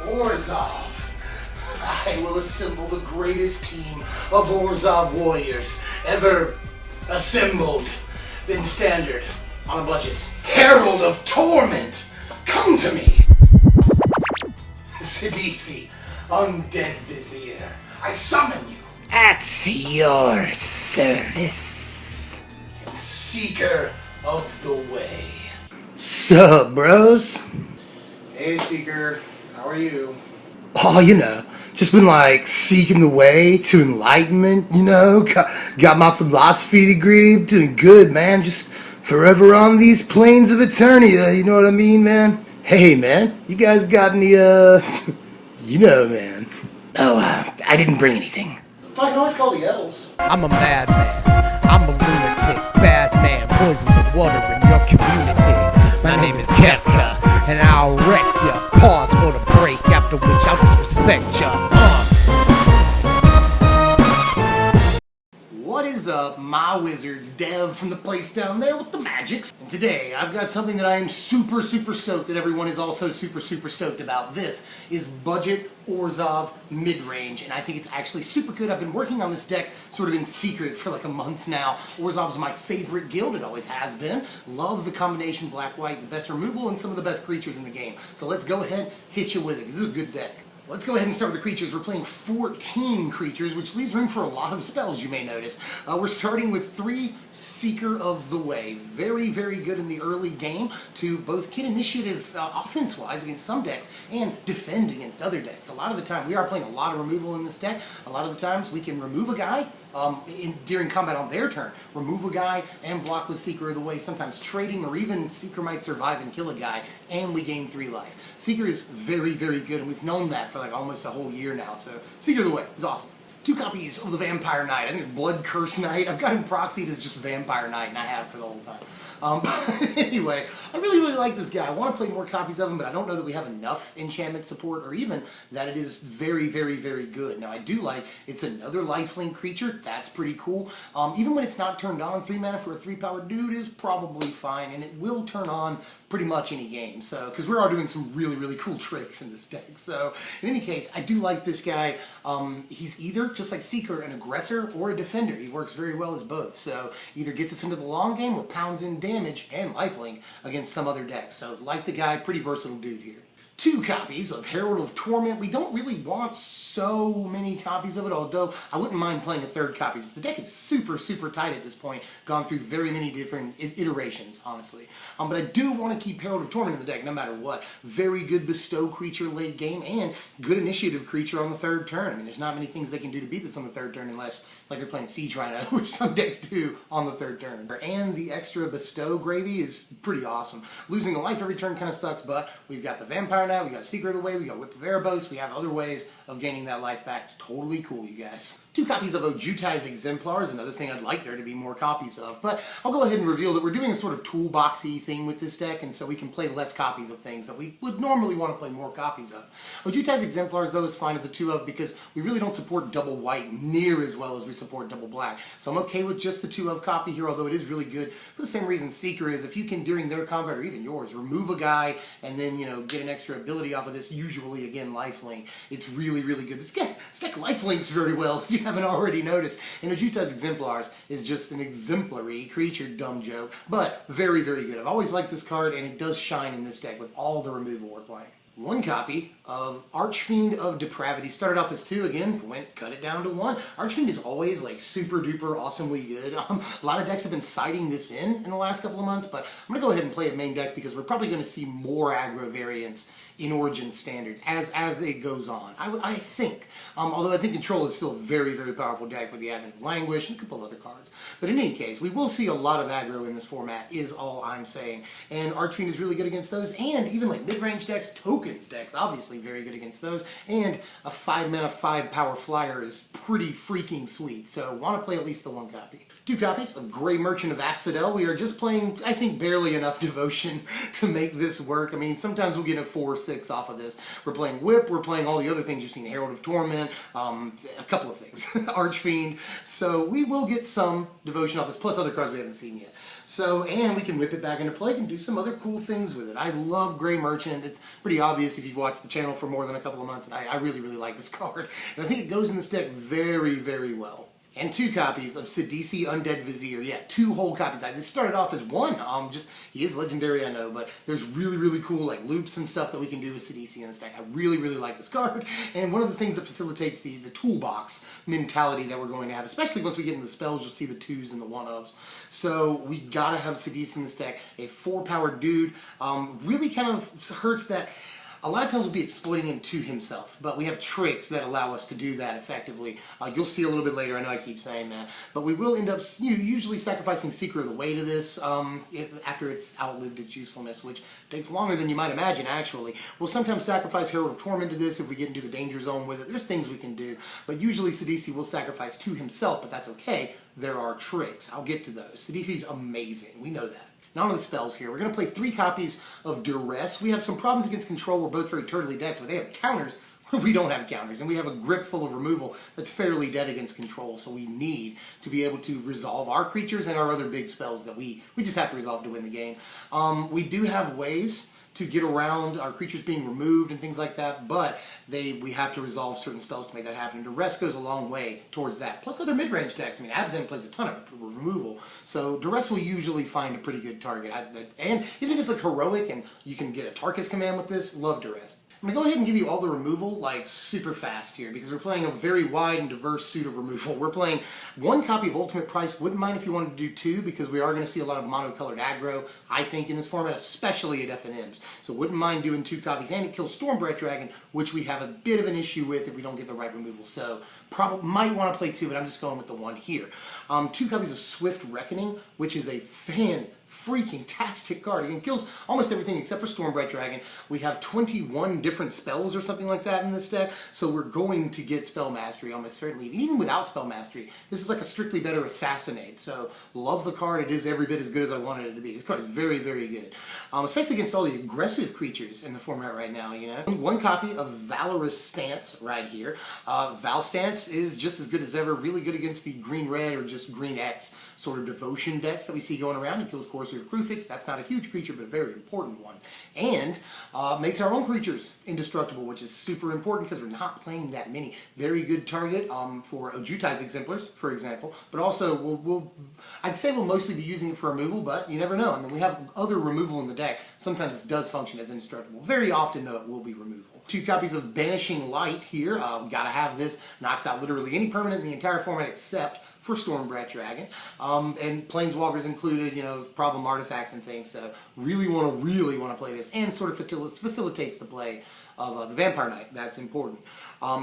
Orzhov. I will assemble the greatest team of Orzhov warriors ever assembled in standard on a budget. Herald of Torment, come to me. Sidisi, Undead Vizier, I summon you. At your service. Seeker of the Way. Sup, bros? Hey, Seeker, how are you? Oh, just been like seeking the way to enlightenment, got my philosophy degree, doing good, man, just forever on these plains of Eternia, you know what I mean, man? Hey, man, you guys got any, man. Oh, I didn't bring anything. I can always call the elves. I'm a madman, I'm a lunatic, bad man, poison the water in your community. My name is Kefka, and I'll wreck ya. Pause for the break, after which I'll disrespect ya. What is up, my wizards? Dev from the place down there with the magics. And today, I've got something that I am super stoked that everyone is also super stoked about. This is Budget Orzhov Midrange, and I think it's actually super good. I've been working on this deck sort of in secret for like a month now. Orzhov's my favorite guild, it always has been. Love the combination black-white, the best removal, and some of the best creatures in the game. So let's go ahead, hit you with it. This is a good deck. Let's go ahead and start with the creatures. We're playing 14 creatures, which leaves room for a lot of spells, you may notice. We're starting with 3 Seeker of the Way. Very good in the early game to both get initiative offense-wise against some decks and defend against other decks. A lot of the time, we are playing a lot of removal in this deck. A lot of the times, we can remove a guy during combat on their turn. Remove a guy and block with Seeker of the Way, sometimes trading, or even Seeker might survive and kill a guy, and we gain 3 life. Seeker is very good, and we've known that for like almost a whole year now, so Seeker of the Way is awesome. 2 copies of the Vampire Knight. I think it's Blood Curse Knight. I've got him proxied as just Vampire Knight, and I have for the whole time. But anyway, I really like this guy. I want to play more copies of him, but I don't know that we have enough enchantment support, or even that it is very good. Now, I do like it's another lifelink creature. That's pretty cool. Even when it's not turned on, 3 mana for a 3-power dude is probably fine, and it will turn on pretty much any game. So, because we are doing some really cool tricks in this deck. So, in any case, I do like this guy. He's either, just like Seeker, an aggressor or a defender. He works very well as both. So, either gets us into the long game or pounds in damage and lifelink against some other decks. So, like the guy, pretty versatile dude here. 2 copies of Herald of Torment. We don't really want so many copies of it, although I wouldn't mind playing a 3rd copy. The deck is super tight at this point, gone through very many different iterations, honestly. But I do want to keep Herald of Torment in the deck no matter what. Very good bestow creature late game, and good initiative creature on the 3rd turn. I mean, there's not many things they can do to beat this on the 3rd turn unless, like, they're playing Siege Rhino, which some decks do on the 3rd turn. And the extra bestow gravy is pretty awesome. Losing a life every turn kind of sucks, but we've got the Vampire Knight, we got Seeker of the Way, we got Whip of Erebos, we have other ways of gaining that life back. It's totally cool, you guys. 2 copies of Ojutai Exemplars, another thing I'd like there to be more copies of, but I'll go ahead and reveal that we're doing a sort of toolboxy thing with this deck, and so we can play less copies of things that we would normally want to play more copies of. Ojutai Exemplars, though, is fine as a 2 of because we really don't support double white near as well as we support double black. So I'm okay with just the 2 of copy here, although it is really good for the same reason Seeker is. If you can, during their combat, or even yours, remove a guy and then, get an extra ability off of this, usually, again, lifelink, it's really good. This deck lifelinks very well, if you haven't already noticed. And Ojutai's Exemplars is just an exemplary creature, dumb joke, but very good. I've always liked this card, and it does shine in this deck with all the removal we're playing. 1 copy of Archfiend of Depravity. Started off as 2, again, cut it down to 1. Archfiend is always like super duper awesomely good. A lot of decks have been citing this in the last couple of months, but I'm going to go ahead and play it main deck because we're probably going to see more aggro variants in Origin Standard as it goes on. I think. Although I think Control is still a very powerful deck with the advent of Languish and a couple of other cards. But in any case, we will see a lot of aggro in this format, is all I'm saying. And Archfiend is really good against those, and even like mid-range decks, tokens decks, obviously very good against those. And a 5-mana, 5-power flyer is pretty freaking sweet. So want to play at least the 1 copy. 2 copies of Grey Merchant of Asphodel. We are just playing, I think, barely enough Devotion to make this work. I mean, sometimes we'll get a 4-6 6 off of this. We're playing Whip, we're playing all the other things you've seen, Herald of Torment, a couple of things, Archfiend. So we will get some devotion off this, plus other cards we haven't seen yet. So, and we can whip it back into play and do some other cool things with it. I love Grey Merchant. It's pretty obvious if you've watched the channel for more than a couple of months. I really, really like this card. And I think it goes in this deck very, very well. And 2 copies of Sidisi Undead Vizier. Yeah, 2 whole copies. This started off as 1. He is legendary, I know, but there's really, really cool like loops and stuff that we can do with Sidisi in this deck. I really, really like this card. And one of the things that facilitates the toolbox mentality that we're going to have, especially once we get into the spells, you'll see the 2s and the 1-ofs. So we gotta have Sidisi in this deck. A 4-powered dude. Really kind of hurts that. A lot of times we'll be exploiting him to himself, but we have tricks that allow us to do that effectively. You'll see a little bit later, I know I keep saying that, but we will end up usually sacrificing Seeker of the Way to this after it's outlived its usefulness, which takes longer than you might imagine, actually. We'll sometimes sacrifice Herald of Torment to this if we get into the danger zone with it. There's things we can do, but usually Sidisi will sacrifice to himself, but that's okay. There are tricks. I'll get to those. Sidisi's amazing. We know that. Now on the spells here. We're going to play 3 copies of Duress. We have some problems against control. We're both very turtly decks, but they have counters. We don't have counters, and we have a grip full of removal that's fairly dead against control, so we need to be able to resolve our creatures and our other big spells that we just have to resolve to win the game. We do have ways to get around our creatures being removed and things like that, but we have to resolve certain spells to make that happen. Duress goes a long way towards that. Plus other mid-range decks. I mean, Abzan plays a ton of removal, so Duress will usually find a pretty good target. And even if it's like heroic and you can get a Tarkus command with this, love Duress. I'm going to go ahead and give you all the removal, like, super fast here, because we're playing a very wide and diverse suit of removal. We're playing 1 copy of Ultimate Price. Wouldn't mind if you wanted to do 2, because we are going to see a lot of monocolored aggro, I think, in this format, especially at FNMs. So wouldn't mind doing 2 copies, and it kills Stormbreath Dragon, which we have a bit of an issue with if we don't get the right removal. So probably might want to play 2, but I'm just going with the 1 here. 2 copies of Swift Reckoning, which is a freaking-tastic card. Again, kills almost everything except for Stormbreath Dragon. We have 21 different spells or something like that in this deck, so we're going to get Spell Mastery almost certainly. Even without Spell Mastery, this is like a strictly better Assassinate, so love the card. It is every bit as good as I wanted it to be. This card is very, very good, especially against all the aggressive creatures in the format right now, you know. 1 copy of Valorous Stance right here. Val Stance is just as good as ever, really good against the green-red or just green-X sort of devotion decks that we see going around. It kills Courser of Crufix. That's not a huge creature, but a very important one. And makes our own creatures indestructible, which is super important because we're not playing that many. Very good target for Ojutai's Exemplars, for example. But also, I'd say we'll mostly be using it for removal, but you never know. I mean, we have other removal in the deck. Sometimes it does function as indestructible. Very often, though, it will be removal. 2 copies of Banishing Light here. Gotta have this. Knocks out literally any permanent in the entire format except for Stormbreath Dragon, and Planeswalkers included, you know, problem artifacts and things, so really want to play this, and sort of facilitates the play of the Vampire Knight. That's important.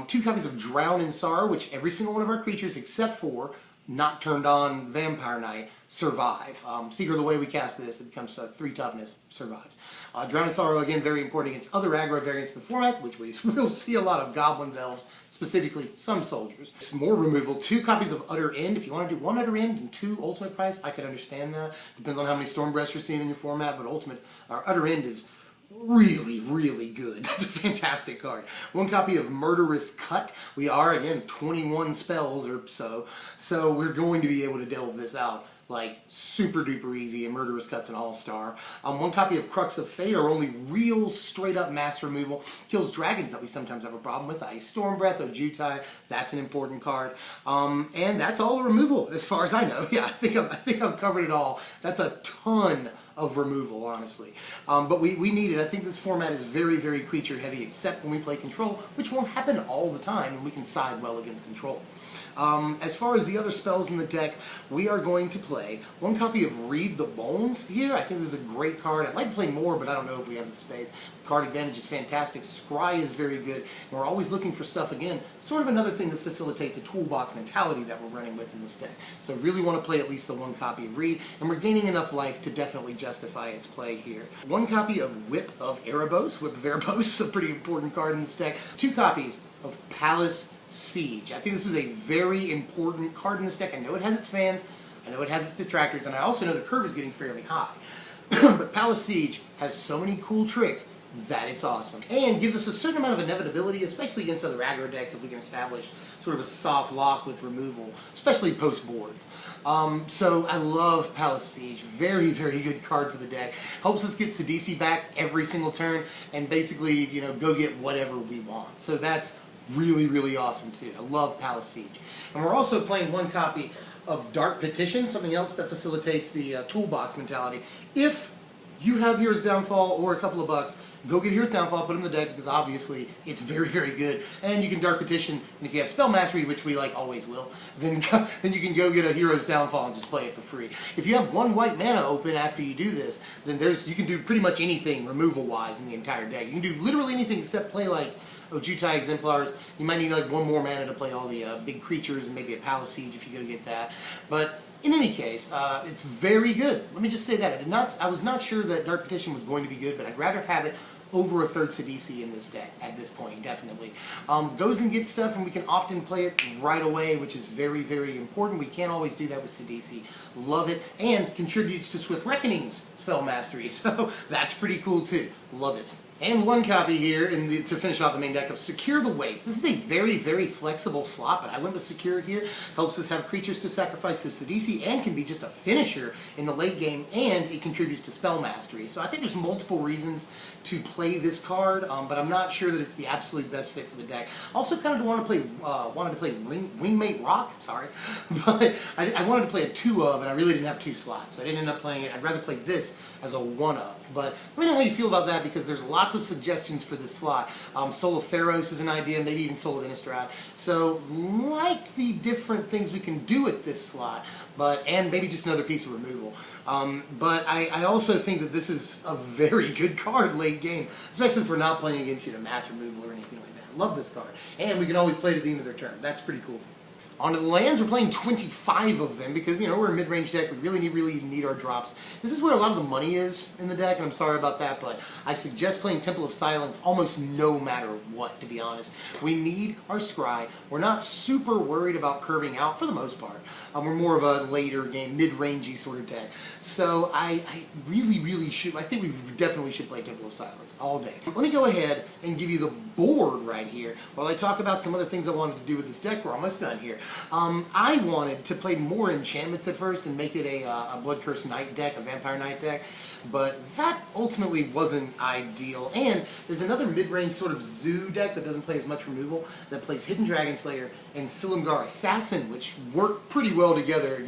2 copies of Drown in Sorrow, which every single one of our creatures, except for not turned on Vampire Knight, survive. Seeker of the Way we cast this, it becomes 3 toughness, survives. Drown in Sorrow, again, very important against other aggro variants of the format, which we will see a lot of goblins, elves, specifically some soldiers. Some more removal. 2 copies of Utter End. If you want to do 1 Utter End and 2 Ultimate Price, I could understand that. Depends on how many Stormbreaths you're seeing in your format, but Utter End is really, really good. That's a fantastic card. 1 copy of Murderous Cut. We are, again, 21 spells or so, so we're going to be able to delve this out like super duper easy, and Murderous Cut's an all-star. 1 copy of Crux of Fate, our only real straight up mass removal. Kills dragons that we sometimes have a problem with. Ice Stormbreath, Ojutai, that's an important card. And that's all the removal as far as I know. Yeah, I think I've covered it all. That's a ton of removal, honestly. But we need it. I think this format is very, very creature heavy, except when we play control, which won't happen all the time, and we can side well against control. As far as the other spells in the deck, we are going to play 1 copy of Read the Bones here. I think this is a great card. I'd like to play more, but I don't know if we have the space. The card advantage is fantastic. Scry is very good. And we're always looking for stuff, again, sort of another thing that facilitates a toolbox mentality that we're running with in this deck. So I really want to play at least the 1 copy of Read, and we're gaining enough life to definitely justify its play here. 1 copy of Whip of Erebos. Whip of Erebos, a pretty important card in this deck. 2 copies of Palace Siege. I think this is a very important card in this deck. I know it has its fans, I know it has its detractors, and I also know the curve is getting fairly high. But Palace Siege has so many cool tricks. that it's awesome. And gives us a certain amount of inevitability, especially against other aggro decks if we can establish sort of a soft lock with removal, especially post boards. So I love Palace Siege. Very, very good card for the deck. Helps us get Sidisi back every single turn and basically, you know, go get whatever we want. So that's really, really awesome too. I love Palace Siege. And we're also playing one copy of Dark Petition, something else that facilitates the toolbox mentality. If you have Hero's Downfall or a couple of bucks, go get Hero's Downfall, put it in the deck, because obviously it's very, very good. And you can Dark Petition, and if you have Spell Mastery, which we like always will, then you can go get a Hero's Downfall and just play it for free. If you have one white mana open after you do this, then you can do pretty much anything removal-wise in the entire deck. You can do literally anything except play like Ojutai Exemplars. You might need like one more mana to play all the big creatures and maybe a Palace Siege if you go get that. But in any case, it's very good. Let me just say that. I was not sure that Dark Petition was going to be good, but I'd rather have it over a third Sidisi in this deck at this point, definitely. Goes and gets stuff, and we can often play it right away, which is very, very important. We can't always do that with Sidisi. Love it, and contributes to Swift Reckoning's spell mastery, so that's pretty cool too. Love it. And one copy here to finish off the main deck of Secure the Waste. This is a very, very flexible slot, but I went with Secure here. Helps us have creatures to sacrifice to Sidisi and can be just a finisher in the late game, and it contributes to Spell Mastery. So I think there's multiple reasons to play this card, but I'm not sure that it's the absolute best fit for the deck. Also kind of wanted to play Wingmate Rock, sorry, but I wanted to play a 2 of, and I really didn't have 2 slots, so I didn't end up playing it. I'd rather play this as a 1 of. But let me know how you feel about that, because there's lots of suggestions for this slot. Soul of Theros is an idea, maybe even Soul of Innistrad. So like the different things we can do at this slot, and maybe just another piece of removal. But I also think that this is a very good card late game, especially if we're not playing against mass removal or anything like that. Love this card. And we can always play it at the end of their turn. That's pretty cool too. Onto the lands, we're playing 25 of them because, we're a mid-range deck. We really need our drops. This is where a lot of the money is in the deck, and I'm sorry about that, but I suggest playing Temple of Silence almost no matter what, to be honest. We need our scry. We're not super worried about curving out for the most part. We're more of a later game, mid-rangey sort of deck. So I really should, I think we definitely should play Temple of Silence all day. Let me go ahead and give you the board right here while I talk about some other things I wanted to do with this deck. We're almost done here. I wanted to play more enchantments at first and make it a Blood Curse Knight deck, a Vampire Knight deck, but that ultimately wasn't ideal. And there's another mid-range sort of zoo deck that doesn't play as much removal that plays Hidden Dragon Slayer and Silumgar Assassin, which work pretty well together.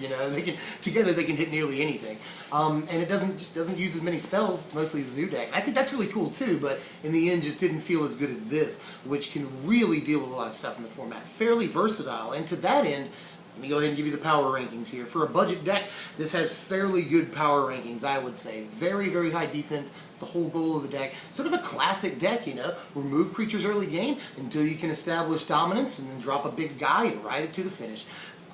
Together they can hit nearly anything. And it doesn't use as many spells. It's mostly a zoo deck. And I think that's really cool too, but in the end just didn't feel as good as this, which can really deal with a lot of stuff in the format. Fairly versatile, and to that end, let me go ahead and give you the power rankings here. For a budget deck, this has fairly good power rankings, I would say. Very, very high defense. It's the whole goal of the deck. Sort of a classic deck, Remove creatures early game until you can establish dominance and then drop a big guy and ride it to the finish.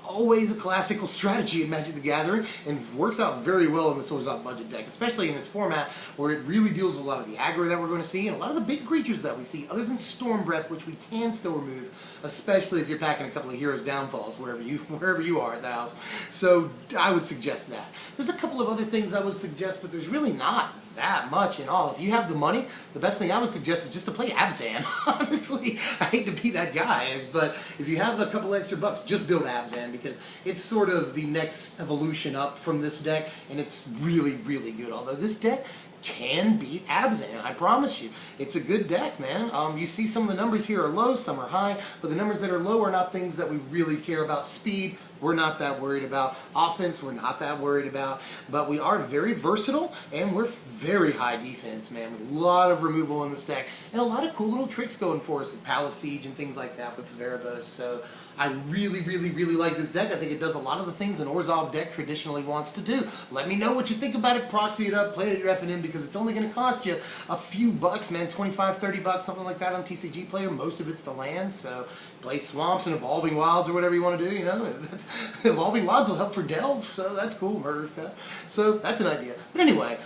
Always a classical strategy in Magic the Gathering, and works out very well in the Orzhov budget deck, especially in this format where it really deals with a lot of the aggro that we're going to see and a lot of the big creatures that we see, other than Storm Breath, which we can still remove, especially if you're packing a couple of Heroes Downfalls wherever you are at the house. So I would suggest that. There's a couple of other things I would suggest, but there's really not that much in all. If you have the money, the best thing I would suggest is just to play Abzan. Honestly, I hate to be that guy, but if you have a couple extra bucks, just build Abzan, because it's sort of the next evolution up from this deck, and it's really good. Although this deck can beat Abzan, I promise you. It's a good deck, man. You see some of the numbers here are low, some are high, but the numbers that are low are not things that we really care about. Speed, we're not that worried about. Offense, we're not that worried about. But we are very versatile, and we're very high defense, man. With a lot of removal in the stack, and a lot of cool little tricks going for us with Palace Siege and things like that with Whip of Erebos. So I really like this deck. I think it does a lot of the things an Orzhov deck traditionally wants to do. Let me know what you think about it. Proxy it up, play it at your FNM, because it's only going to cost you a few bucks, man. 25, 30 bucks, something like that on TCG Player. Most of it's the lands, so play Swamps and Evolving Wilds or whatever you want to do, That's, Evolving Wilds will help for Delve, so that's cool. Murderous Cut. So that's an idea. But anyway,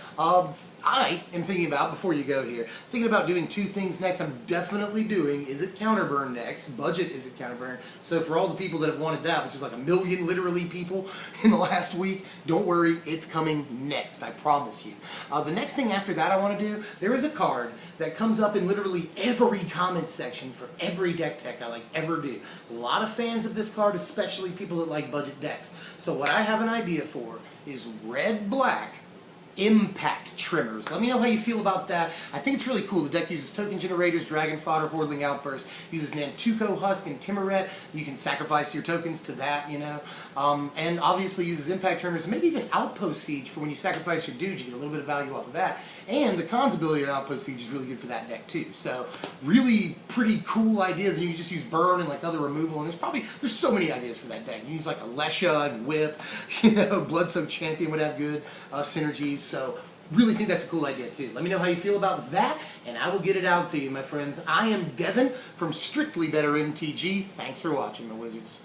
I am thinking about, before you go here, thinking about doing two things next. I'm definitely doing Is It Counterburn next. Budget Is It Counterburn. So for all the people that have wanted that, which is like 1 million literally people in the last week, don't worry, it's coming next. I promise you. The next thing after that I want to do, there is a card that comes up in literally every comment section for every deck tech I like ever do. A lot of fans of this card, especially people that like budget decks. So what I have an idea for is red-black Impact Trimmers. Let me know how you feel about that. I think it's really cool. The deck uses token generators, dragon fodder, hordling outburst, uses Nantuko Husk and Timoret. You can sacrifice your tokens to that, you know. And obviously uses Impact Trimmers and maybe even Outpost Siege for when you sacrifice your dudes. You get a little bit of value off of that. And the Khan's ability on Outpost Siege is really good for that deck too. So really pretty cool ideas. And you can just use burn and like other removal. And there's so many ideas for that deck. You can use like Alesha and Whip, you know, Bloodsoaked Champion would have good synergies. So really think that's a cool idea too. Let me know how you feel about that, and I will get it out to you, my friends. I am Devin from Strictly Better MTG. Thanks for watching, my wizards.